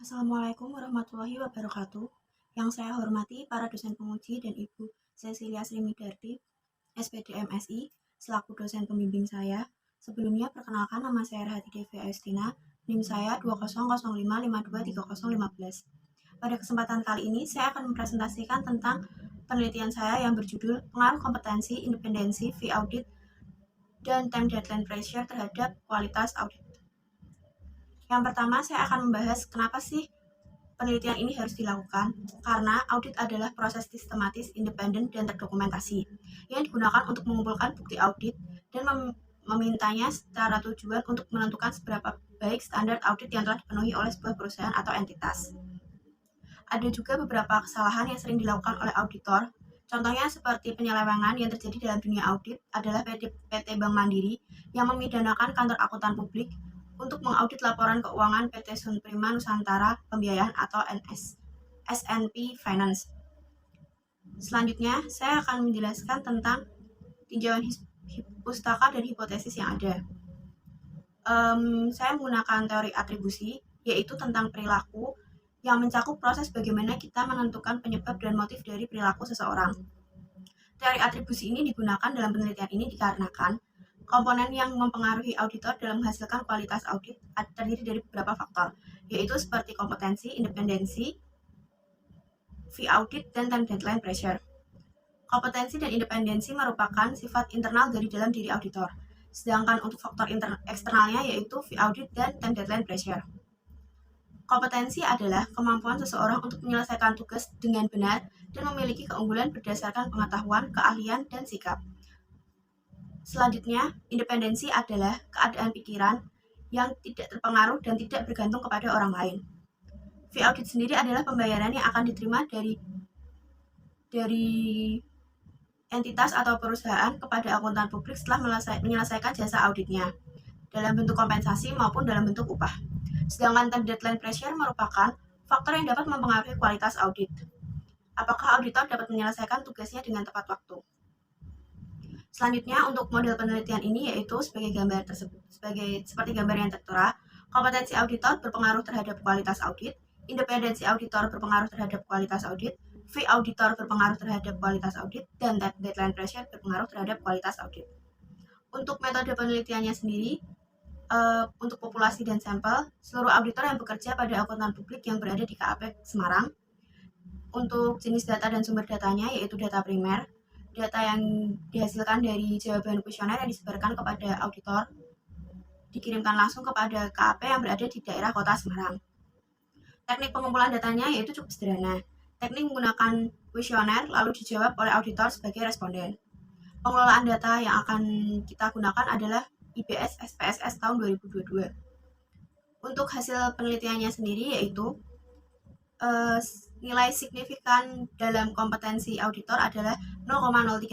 Assalamualaikum warahmatullahi wabarakatuh. Yang saya hormati para dosen penguji dan Ibu Cecilia Srimidarti, SPD MSI, selaku dosen pembimbing saya. Sebelumnya perkenalkan nama saya Rahati Devi Ayustina, NIM saya 2005523015. Pada kesempatan kali ini saya akan mempresentasikan tentang penelitian saya yang berjudul Pengaruh Kompetensi, Independensi, Fee Audit, dan Time Deadline Pressure terhadap kualitas audit. Yang pertama saya akan membahas kenapa sih penelitian ini harus dilakukan karena audit adalah proses sistematis, independen, dan terdokumentasi yang digunakan untuk mengumpulkan bukti audit dan memintanya secara tujuan untuk menentukan seberapa baik standar audit yang telah dipenuhi oleh sebuah perusahaan atau entitas. Ada juga beberapa kesalahan yang sering dilakukan oleh auditor. Contohnya seperti penyelewengan yang terjadi dalam dunia audit adalah PT Bank Mandiri yang memidanakan kantor akuntan publik untuk mengaudit laporan keuangan PT Sun Prima Nusantara Pembiayaan atau SNP Finance. Selanjutnya, saya akan menjelaskan tentang tinjauan pustaka dan hipotesis yang ada. Saya menggunakan teori atribusi, yaitu tentang perilaku yang mencakup proses bagaimana kita menentukan penyebab dan motif dari perilaku seseorang. Teori atribusi ini digunakan dalam penelitian ini dikarenakan komponen yang mempengaruhi auditor dalam menghasilkan kualitas audit terdiri dari beberapa faktor, yaitu seperti kompetensi, independensi, fee audit, dan time deadline pressure. Kompetensi dan independensi merupakan sifat internal dari dalam diri auditor, sedangkan untuk faktor eksternalnya yaitu fee audit dan time deadline pressure. Kompetensi adalah kemampuan seseorang untuk menyelesaikan tugas dengan benar dan memiliki keunggulan berdasarkan pengetahuan, keahlian, dan sikap. Selanjutnya, independensi adalah keadaan pikiran yang tidak terpengaruh dan tidak bergantung kepada orang lain. Fee audit sendiri adalah pembayaran yang akan diterima dari entitas atau perusahaan kepada akuntan publik setelah menyelesaikan jasa auditnya, dalam bentuk kompensasi maupun dalam bentuk upah. Sedangkan time deadline pressure merupakan faktor yang dapat mempengaruhi kualitas audit. Apakah auditor dapat menyelesaikan tugasnya dengan tepat waktu? Selanjutnya, untuk model penelitian ini yaitu sebagai seperti gambar yang tertera, kompetensi auditor berpengaruh terhadap kualitas audit, independensi auditor berpengaruh terhadap kualitas audit, fee auditor berpengaruh terhadap kualitas audit, dan deadline pressure berpengaruh terhadap kualitas audit. Untuk metode penelitiannya sendiri, untuk populasi dan sampel, seluruh auditor yang bekerja pada akuntan publik yang berada di KAP Semarang. Untuk jenis data dan sumber datanya yaitu data primer, data yang dihasilkan dari jawaban kuesioner yang disebarkan kepada auditor, dikirimkan langsung kepada KAP yang berada di daerah kota Semarang. Teknik pengumpulan datanya yaitu cukup sederhana. Teknik menggunakan kuesioner lalu dijawab oleh auditor sebagai responden. Pengelolaan data yang akan kita gunakan adalah IBS SPSS tahun 2022. Untuk hasil penelitiannya sendiri yaitu nilai signifikan dalam kompetensi auditor adalah 0,035,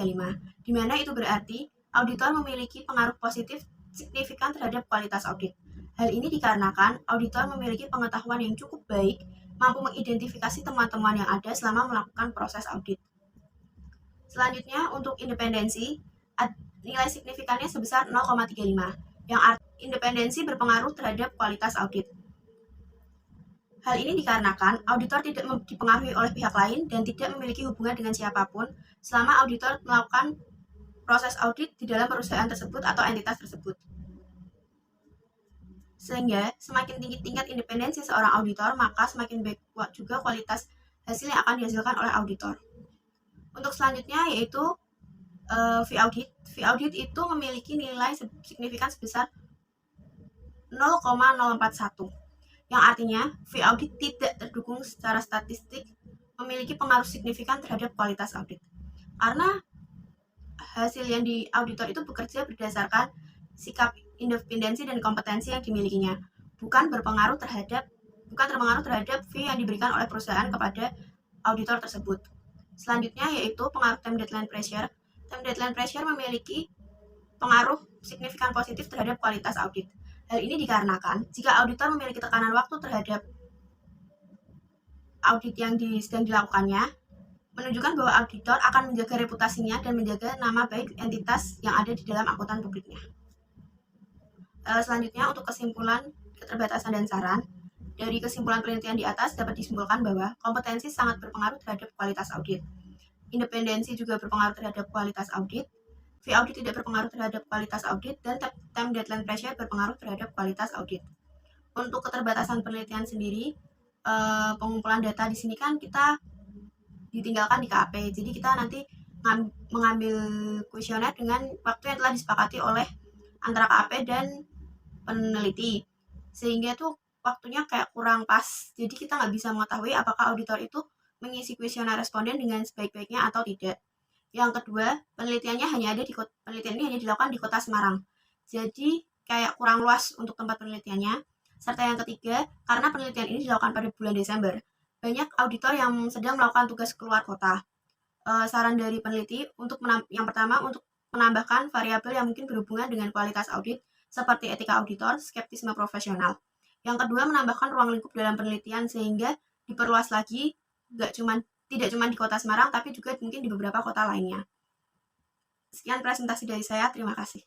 di mana itu berarti auditor memiliki pengaruh positif signifikan terhadap kualitas audit. Hal ini dikarenakan auditor memiliki pengetahuan yang cukup baik, mampu mengidentifikasi temuan-temuan yang ada selama melakukan proses audit. Selanjutnya, untuk independensi, nilai signifikannya sebesar 0,35, yang artinya independensi berpengaruh terhadap kualitas audit. Hal ini dikarenakan auditor tidak dipengaruhi oleh pihak lain dan tidak memiliki hubungan dengan siapapun selama auditor melakukan proses audit di dalam perusahaan tersebut atau entitas tersebut. Sehingga semakin tinggi tingkat independensi seorang auditor, maka semakin baik juga kualitas hasil yang akan dihasilkan oleh auditor. Untuk selanjutnya yaitu fee audit. Fee audit itu memiliki nilai signifikan sebesar 0,041, yang artinya fee audit tidak terdukung secara statistik memiliki pengaruh signifikan terhadap kualitas audit. Karena hasil yang di auditor itu bekerja berdasarkan sikap independensi dan kompetensi yang dimilikinya, bukan terpengaruh terhadap fee yang diberikan oleh perusahaan kepada auditor tersebut. Selanjutnya yaitu pengaruh time deadline pressure. Time deadline pressure memiliki pengaruh signifikan positif terhadap kualitas audit. Hal ini dikarenakan jika auditor memiliki tekanan waktu terhadap audit yang sedang dilakukannya, menunjukkan bahwa auditor akan menjaga reputasinya dan menjaga nama baik entitas yang ada di dalam akuntan publiknya. Selanjutnya, untuk kesimpulan, keterbatasan dan saran, Dari kesimpulan penelitian di atas dapat disimpulkan bahwa kompetensi sangat berpengaruh terhadap kualitas audit. Independensi juga berpengaruh terhadap kualitas audit. Fee audit tidak berpengaruh terhadap kualitas audit, dan time deadline pressure berpengaruh terhadap kualitas audit. Untuk keterbatasan penelitian sendiri, pengumpulan data di sini kan kita ditinggalkan di KAP, jadi kita nanti mengambil kuesioner dengan waktu yang telah disepakati oleh antara KAP dan peneliti, sehingga tuh waktunya kayak kurang pas, jadi kita nggak bisa mengetahui apakah auditor itu mengisi kuesioner responden dengan sebaik-baiknya atau tidak. Yang kedua, penelitian ini hanya dilakukan di Kota Semarang, jadi kayak kurang luas untuk tempat penelitiannya. Serta yang ketiga, karena penelitian ini dilakukan pada bulan Desember, banyak auditor yang sedang melakukan tugas keluar kota. Saran dari peneliti yang pertama untuk menambahkan variabel yang mungkin berhubungan dengan kualitas audit seperti etika auditor, skeptisme profesional. Yang kedua, menambahkan ruang lingkup dalam penelitian sehingga diperluas lagi, tidak cuma di Kota Semarang, tapi juga mungkin di beberapa kota lainnya. Sekian presentasi dari saya, terima kasih.